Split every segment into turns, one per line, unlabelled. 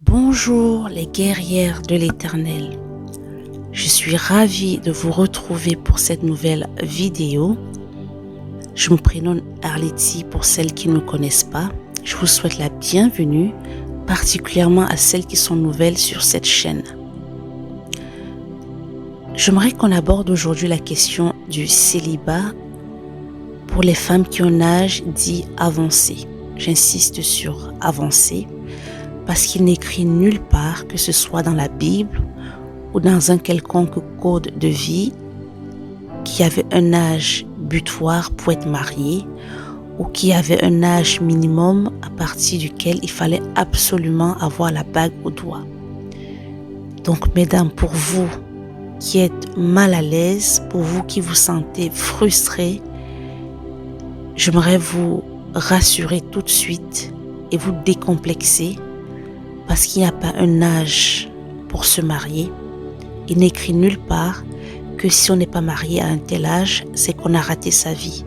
Bonjour les guerrières de l'Éternel, je suis ravie de vous retrouver pour cette nouvelle vidéo. Je me prénomme Arletty pour celles qui ne me connaissent pas. Je vous souhaite la bienvenue, particulièrement à celles qui sont nouvelles sur cette chaîne. J'aimerais qu'on aborde aujourd'hui la question du célibat pour les femmes qui ont un âge dit avancé. J'insiste sur avancé parce qu'il n'est écrit nulle part, que ce soit dans la Bible ou dans un quelconque code de vie, qui avait un âge butoir pour être marié ou qui avait un âge minimum à partir duquel il fallait absolument avoir la bague au doigt. Donc mesdames, pour vous qui êtes mal à l'aise, pour vous qui vous sentez frustrés, j'aimerais vous rassurer tout de suite et vous décomplexer parce qu'il n'y a pas un âge pour se marier. Il n'est écrit nulle part que si on n'est pas marié à un tel âge, c'est qu'on a raté sa vie.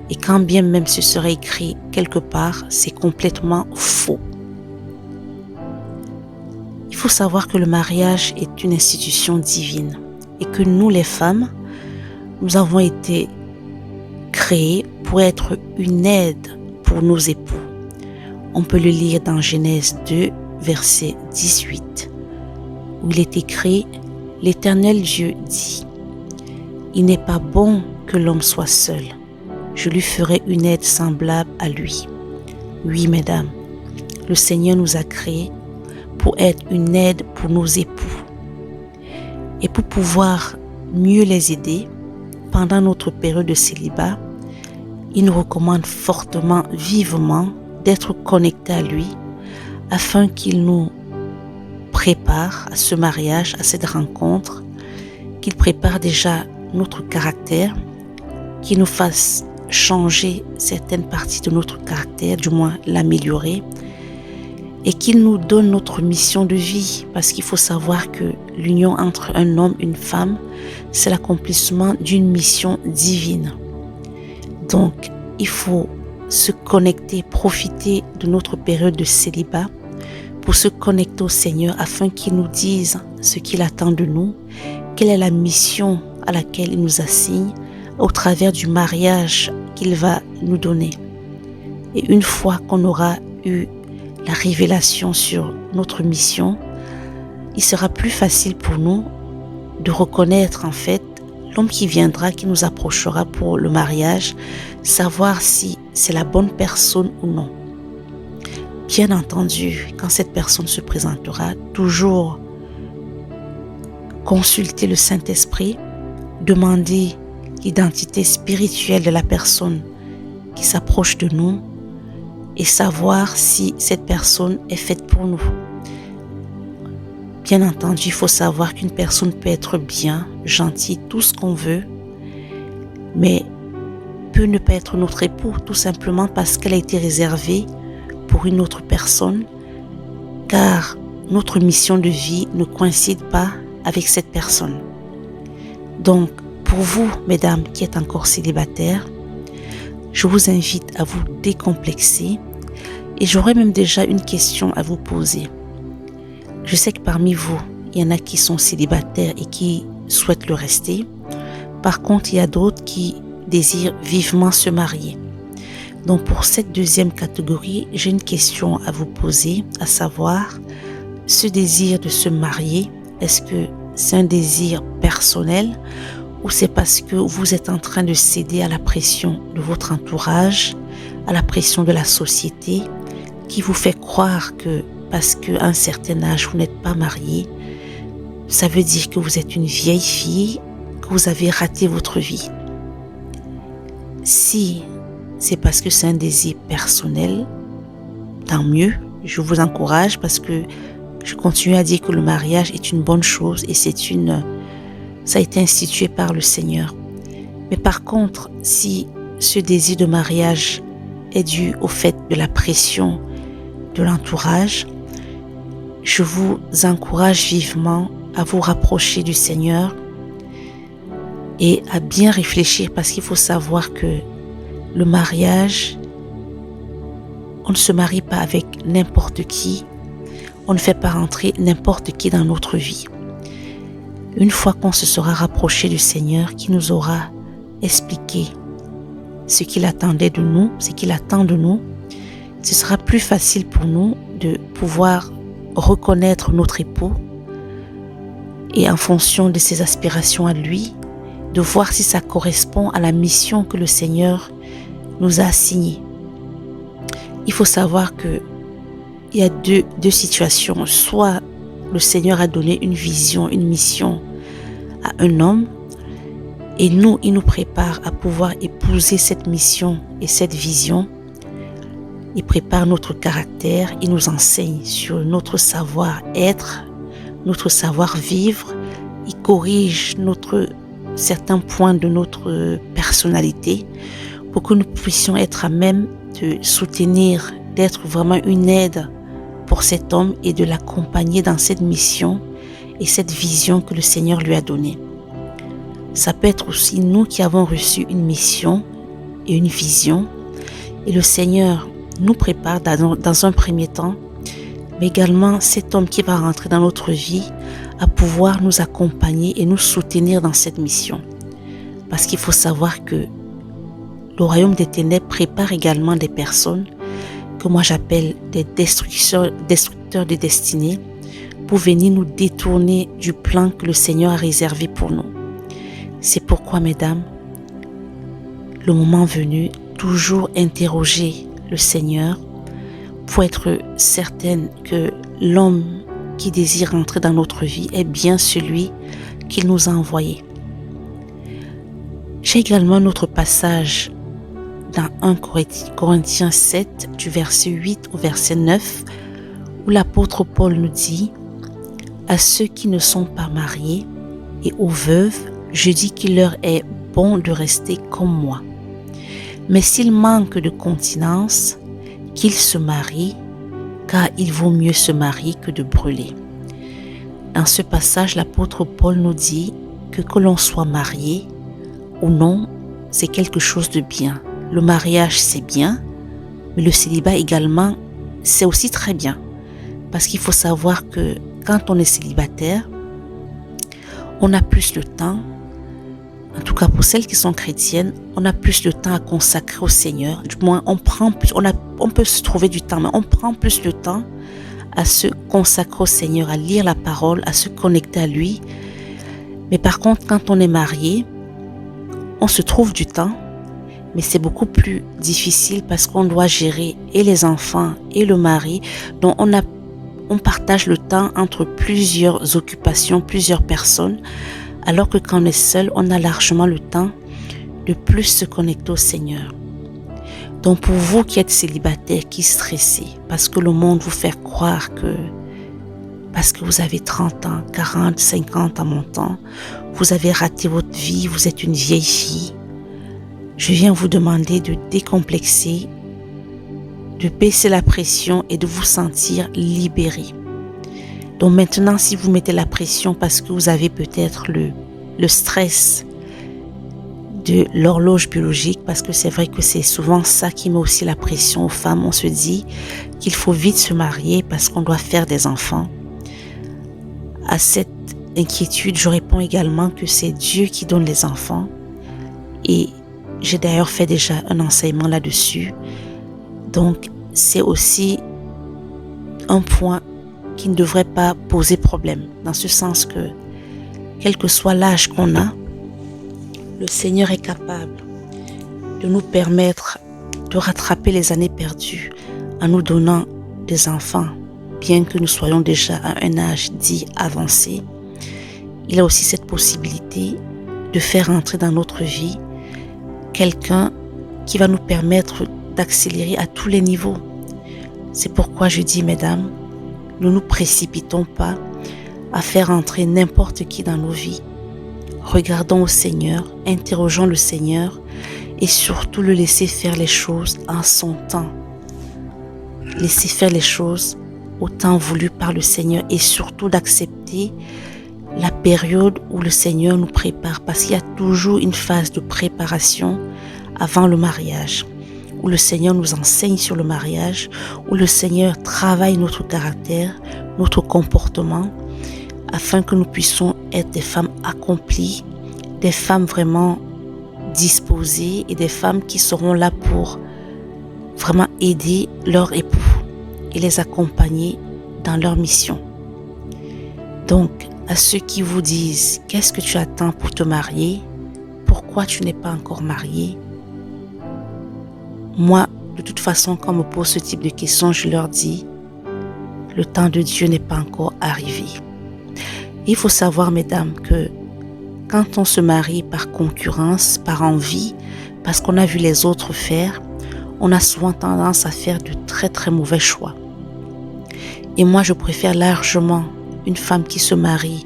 Et quand bien même ce serait écrit quelque part, c'est complètement faux. Il faut savoir que le mariage est une institution divine et que nous les femmes, nous avons été créées pour être une aide pour nos époux. On peut le lire dans Genèse 2, verset 18, où il est écrit « L'Éternel Dieu dit, il n'est pas bon que l'homme soit seul. Je lui ferai une aide semblable à lui. » Oui, mesdames, le Seigneur nous a créés pour être une aide pour nos époux. Et pour pouvoir mieux les aider, pendant notre période de célibat, il nous recommande fortement, vivement, d'être connectés à lui, afin qu'il nous prépare à ce mariage, à cette rencontre, qu'il prépare déjà notre caractère, qu'il nous fasse changer certaines parties de notre caractère, du moins l'améliorer, et qu'il nous donne notre mission de vie, parce qu'il faut savoir que l'union entre un homme et une femme, c'est l'accomplissement d'une mission divine. Donc, il faut se connecter, profiter de notre période de célibat pour se connecter au Seigneur afin qu'il nous dise ce qu'il attend de nous, quelle est la mission à laquelle il nous assigne au travers du mariage qu'il va nous donner. Et une fois qu'on aura eu la révélation sur notre mission, il sera plus facile pour nous de reconnaître en fait l'homme qui viendra, qui nous approchera pour le mariage, savoir si c'est la bonne personne ou non. Bien entendu, quand cette personne se présentera, toujours consulter le Saint-Esprit, demander l'identité spirituelle de la personne qui s'approche de nous et savoir si cette personne est faite pour nous. Bien entendu, il faut savoir qu'une personne peut être bien, gentille, tout ce qu'on veut, mais peut ne pas être notre époux, tout simplement parce qu'elle a été réservée pour une autre personne, car notre mission de vie ne coïncide pas avec cette personne. Donc, pour vous, mesdames, qui êtes encore célibataires, je vous invite à vous décomplexer et j'aurais même déjà une question à vous poser. Je sais que parmi vous, il y en a qui sont célibataires et qui souhaitent le rester. Par contre, il y a d'autres qui désirent vivement se marier. Donc, pour cette deuxième catégorie, j'ai une question à vous poser, à savoir, ce désir de se marier, est-ce que c'est un désir personnel ou c'est parce que vous êtes en train de céder à la pression de votre entourage, à la pression de la société, qui vous fait croire que parce qu'à un certain âge, vous n'êtes pas marié, ça veut dire que vous êtes une vieille fille, que vous avez raté votre vie. Si c'est parce que c'est un désir personnel, tant mieux, je vous encourage parce que je continue à dire que le mariage est une bonne chose et ça a été institué par le Seigneur. Mais par contre, si ce désir de mariage est dû au fait de la pression de l'entourage, je vous encourage vivement à vous rapprocher du Seigneur et à bien réfléchir parce qu'il faut savoir que le mariage, on ne se marie pas avec n'importe qui, on ne fait pas rentrer n'importe qui dans notre vie. Une fois qu'on se sera rapproché du Seigneur, qui nous aura expliqué ce qu'il attendait de nous, ce qu'il attend de nous, ce sera plus facile pour nous de pouvoir reconnaître notre époux et en fonction de ses aspirations à lui, de voir si ça correspond à la mission que le Seigneur nous a assignée. Il faut savoir que il y a deux situations. Soit le Seigneur a donné une vision, une mission à un homme et il nous prépare à pouvoir épouser cette mission et cette vision. Il prépare notre caractère, il nous enseigne sur notre savoir-être, notre savoir-vivre, il corrige certains points de notre personnalité pour que nous puissions être à même de soutenir, d'être vraiment une aide pour cet homme et de l'accompagner dans cette mission et cette vision que le Seigneur lui a donnée. Ça peut être aussi nous qui avons reçu une mission et une vision et le Seigneur nous prépare dans un premier temps, mais également cet homme qui va rentrer dans notre vie à pouvoir nous accompagner et nous soutenir dans cette mission. Parce qu'il faut savoir que le royaume des ténèbres prépare également des personnes que moi j'appelle des destructeurs de destinée pour venir nous détourner du plan que le Seigneur a réservé pour nous. C'est pourquoi, mesdames, le moment venu, toujours interroger le Seigneur pour être certaine que l'homme qui désire entrer dans notre vie est bien celui qu'il nous a envoyé. J'ai également un autre passage dans 1 Corinthiens 7, du verset 8 au verset 9, où l'apôtre Paul nous dit « À ceux qui ne sont pas mariés et aux veuves, je dis qu'il leur est bon de rester comme moi. Mais s'ils manquent de continence, qu'ils se marient, car il vaut mieux se marier que de brûler. » Dans ce passage, l'apôtre Paul nous dit que l'on soit marié ou non, c'est quelque chose de bien. Le mariage, c'est bien, mais le célibat également, c'est aussi très bien. Parce qu'il faut savoir que quand on est célibataire, on a plus le temps, en tout cas pour celles qui sont chrétiennes, on a plus de temps à consacrer au Seigneur. Du moins, on peut se trouver du temps, mais on prend plus de temps à se consacrer au Seigneur, à lire la parole, à se connecter à lui. Mais par contre, quand on est marié, on se trouve du temps, mais c'est beaucoup plus difficile parce qu'on doit gérer et les enfants et le mari. Donc on partage le temps entre plusieurs occupations, plusieurs personnes, alors que quand on est seul, on a largement le temps de plus se connecter au Seigneur. Donc pour vous qui êtes célibataire, qui stressez, parce que le monde vous fait croire que parce que vous avez 30 ans, 40, 50 à mon temps, vous avez raté votre vie, vous êtes une vieille fille, je viens vous demander de décomplexer, de baisser la pression et de vous sentir libéré. Donc maintenant, si vous mettez la pression parce que vous avez peut-être le stress de l'horloge biologique, parce que c'est vrai que c'est souvent ça qui met aussi la pression aux femmes. On se dit qu'il faut vite se marier parce qu'on doit faire des enfants. À cette inquiétude, je réponds également que c'est Dieu qui donne les enfants. Et j'ai d'ailleurs fait déjà un enseignement là-dessus. Donc, c'est aussi un point qui ne devrait pas poser problème, dans ce sens que, quel que soit l'âge qu'on a, le Seigneur est capable de nous permettre de rattraper les années perdues en nous donnant des enfants, bien que nous soyons déjà à un âge dit avancé. Il a aussi cette possibilité de faire entrer dans notre vie quelqu'un qui va nous permettre d'accélérer à tous les niveaux. C'est pourquoi je dis, mesdames, ne nous précipitons pas à faire entrer n'importe qui dans nos vies. Regardons au Seigneur, interrogeons le Seigneur et surtout le laisser faire les choses en son temps. Laisser faire les choses au temps voulu par le Seigneur et surtout d'accepter la période où le Seigneur nous prépare, parce qu'il y a toujours une phase de préparation avant le mariage, où le Seigneur nous enseigne sur le mariage, où le Seigneur travaille notre caractère, notre comportement, afin que nous puissions être des femmes accomplies, des femmes vraiment disposées et des femmes qui seront là pour vraiment aider leur époux et les accompagner dans leur mission. Donc, à ceux qui vous disent « Qu'est-ce que tu attends pour te marier? Pourquoi tu n'es pas encore marié ?» Moi, de toute façon, quand on me pose ce type de questions, je leur dis « Le temps de Dieu n'est pas encore arrivé. » Il faut savoir, mesdames, que quand on se marie par concurrence, par envie, parce qu'on a vu les autres faire, on a souvent tendance à faire de très très mauvais choix. Et moi, je préfère largement une femme qui se marie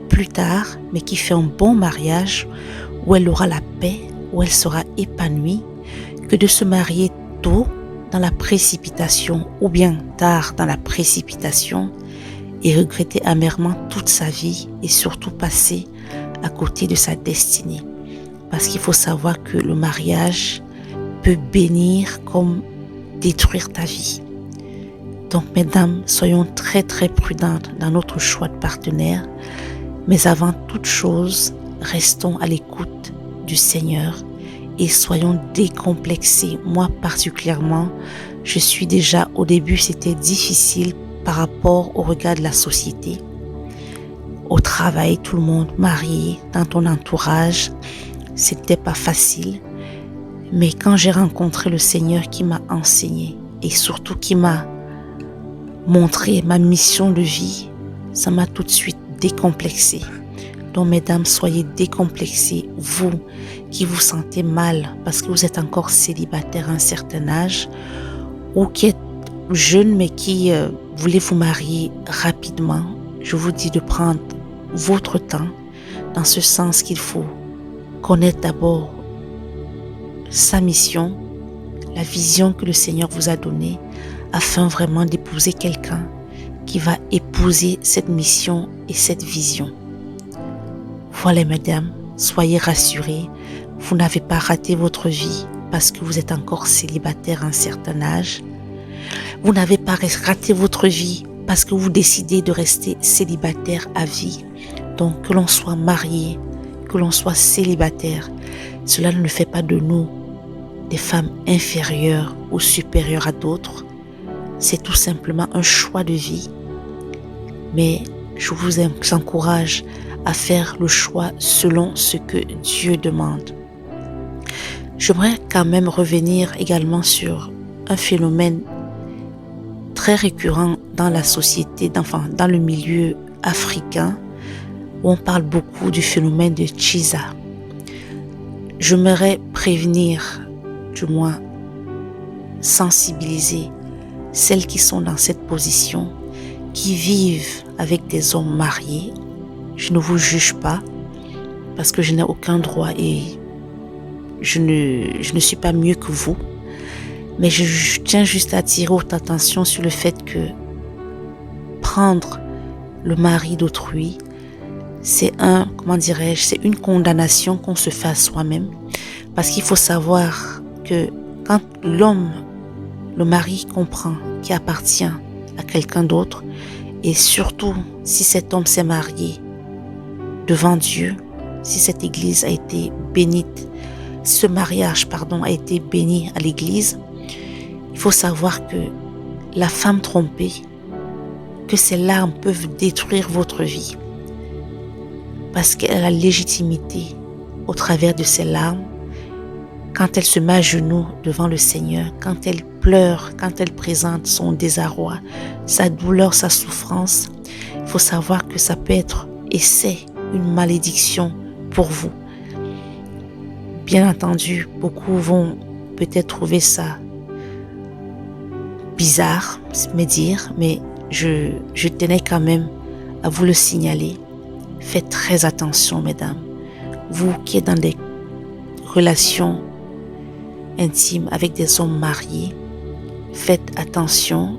plus tard, mais qui fait un bon mariage, où elle aura la paix, où elle sera épanouie, que de se marier tôt dans la précipitation ou bien tard dans la précipitation et regretter amèrement toute sa vie et surtout passer à côté de sa destinée. Parce qu'il faut savoir que le mariage peut bénir comme détruire ta vie. Donc, mesdames, soyons très très prudentes dans notre choix de partenaire, mais avant toute chose, restons à l'écoute du Seigneur et soyons décomplexés. Moi particulièrement, je suis déjà, au début, c'était difficile par rapport au regard de la société. Au travail, tout le monde marié, dans ton entourage, c'était pas facile. Mais quand j'ai rencontré le Seigneur qui m'a enseigné et surtout qui m'a montré ma mission de vie, ça m'a tout de suite décomplexée. Donc, mesdames, soyez décomplexées, vous qui vous sentez mal parce que vous êtes encore célibataire à un certain âge ou qui êtes jeune mais qui voulez vous marier rapidement. Je vous dis de prendre votre temps, dans ce sens qu'il faut connaître d'abord sa mission, la vision que le Seigneur vous a donnée, afin vraiment d'épouser quelqu'un qui va épouser cette mission et cette vision. Voilà, mesdames, soyez rassurées, vous n'avez pas raté votre vie parce que vous êtes encore célibataire à un certain âge. Vous n'avez pas raté votre vie parce que vous décidez de rester célibataire à vie. Donc, que l'on soit marié, que l'on soit célibataire, cela ne fait pas de nous des femmes inférieures ou supérieures à d'autres. C'est tout simplement un choix de vie. Mais je vous encourage à faire le choix selon ce que Dieu demande. J'aimerais quand même revenir également sur un phénomène très récurrent dans la société, dans le milieu africain, où on parle beaucoup du phénomène de Chiza. J'aimerais prévenir, du moins sensibiliser celles qui sont dans cette position, qui vivent avec des hommes mariés. Je ne vous juge pas parce que je n'ai aucun droit et je ne suis pas mieux que vous. Mais je tiens juste à attirer votre attention sur le fait que prendre le mari d'autrui, comment dirais-je, c'est une condamnation qu'on se fait à soi-même. Parce qu'il faut savoir que quand l'homme, le mari comprend qu'il appartient à quelqu'un d'autre, et surtout si cet homme s'est marié devant Dieu, si cette église a été bénite, si ce mariage, a été béni à l'église, il faut savoir que la femme trompée, que ces larmes peuvent détruire votre vie. Parce qu'elle a la légitimité au travers de ses larmes, quand elle se met à genoux devant le Seigneur, quand elle pleure, quand elle présente son désarroi, sa douleur, sa souffrance, il faut savoir que ça peut être, et c'est une malédiction pour vous. Bien entendu, beaucoup vont peut-être trouver ça bizarre, me dire, mais je tenais quand même à vous le signaler. Faites très attention, mesdames. Vous qui êtes dans des relations intimes avec des hommes mariés, faites attention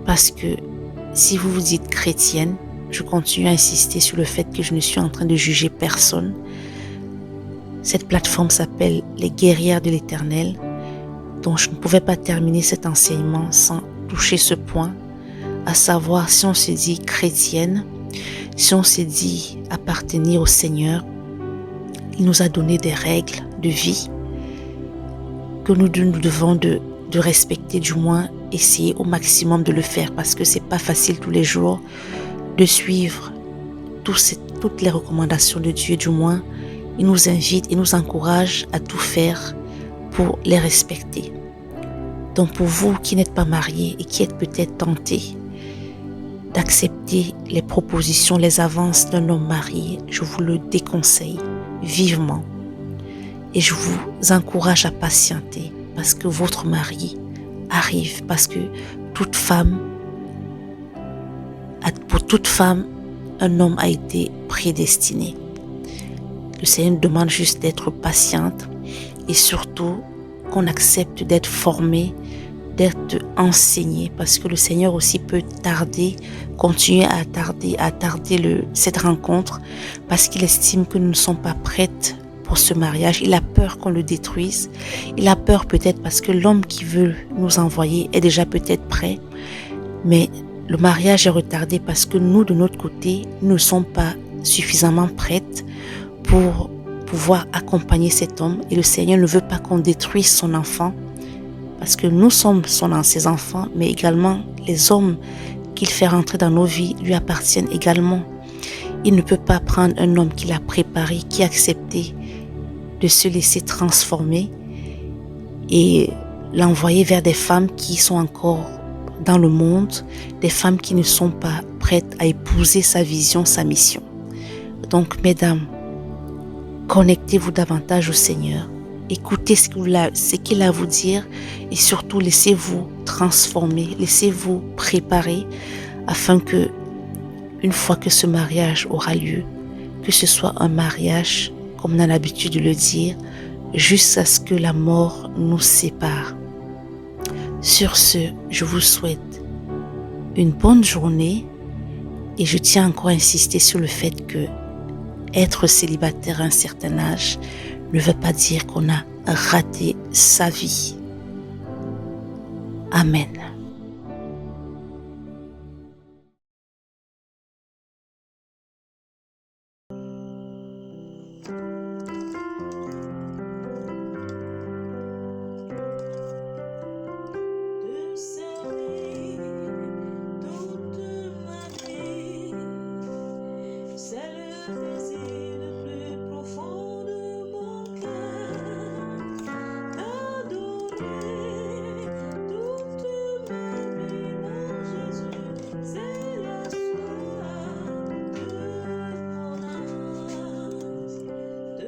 parce que si vous vous dites chrétienne, je continue à insister sur le fait que je ne suis en train de juger personne. Cette plateforme s'appelle Les Guerrières de l'Éternel, donc je ne pouvais pas terminer cet enseignement sans toucher ce point, à savoir si on se dit chrétienne, si on se dit appartenir au Seigneur, il nous a donné des règles de vie que nous devons de respecter, du moins essayer au maximum de le faire parce que c'est pas facile tous les jours de suivre toutes les recommandations de Dieu. Du moins, il nous invite et nous encourage à tout faire pour les respecter. Donc pour vous qui n'êtes pas mariés et qui êtes peut-être tentés d'accepter les propositions, les avances d'un homme marié, je vous le déconseille vivement. Et je vous encourage à patienter parce que votre mari arrive, parce que pour toute femme, un homme a été prédestiné. Le Seigneur nous demande juste d'être patiente et surtout qu'on accepte d'être formé, d'être enseigné, parce que le Seigneur aussi peut continuer à tarder cette rencontre parce qu'il estime que nous ne sommes pas prêtes pour ce mariage. Il a peur qu'on le détruise. Il a peur peut-être parce que l'homme qui veut nous envoyer est déjà peut-être prêt, mais le mariage est retardé parce que nous, de notre côté, nous ne sommes pas suffisamment prêtes pour pouvoir accompagner cet homme. Et le Seigneur ne veut pas qu'on détruise son enfant parce que nous sommes ses enfants, mais également les hommes qu'il fait rentrer dans nos vies lui appartiennent également. Il ne peut pas prendre un homme qu'il a préparé, qui a accepté de se laisser transformer et l'envoyer vers des femmes qui sont encore dans le monde, des femmes qui ne sont pas prêtes à épouser sa vision, sa mission. Donc, mesdames, connectez-vous davantage au Seigneur. Écoutez ce qu'il a à vous dire et surtout laissez-vous transformer, laissez-vous préparer afin que, une fois que ce mariage aura lieu, que ce soit un mariage, comme on a l'habitude de le dire, jusqu'à ce que la mort nous sépare. Sur ce, je vous souhaite une bonne journée et je tiens encore à insister sur le fait que être célibataire à un certain âge ne veut pas dire qu'on a raté sa vie. Amen.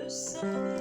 Sun.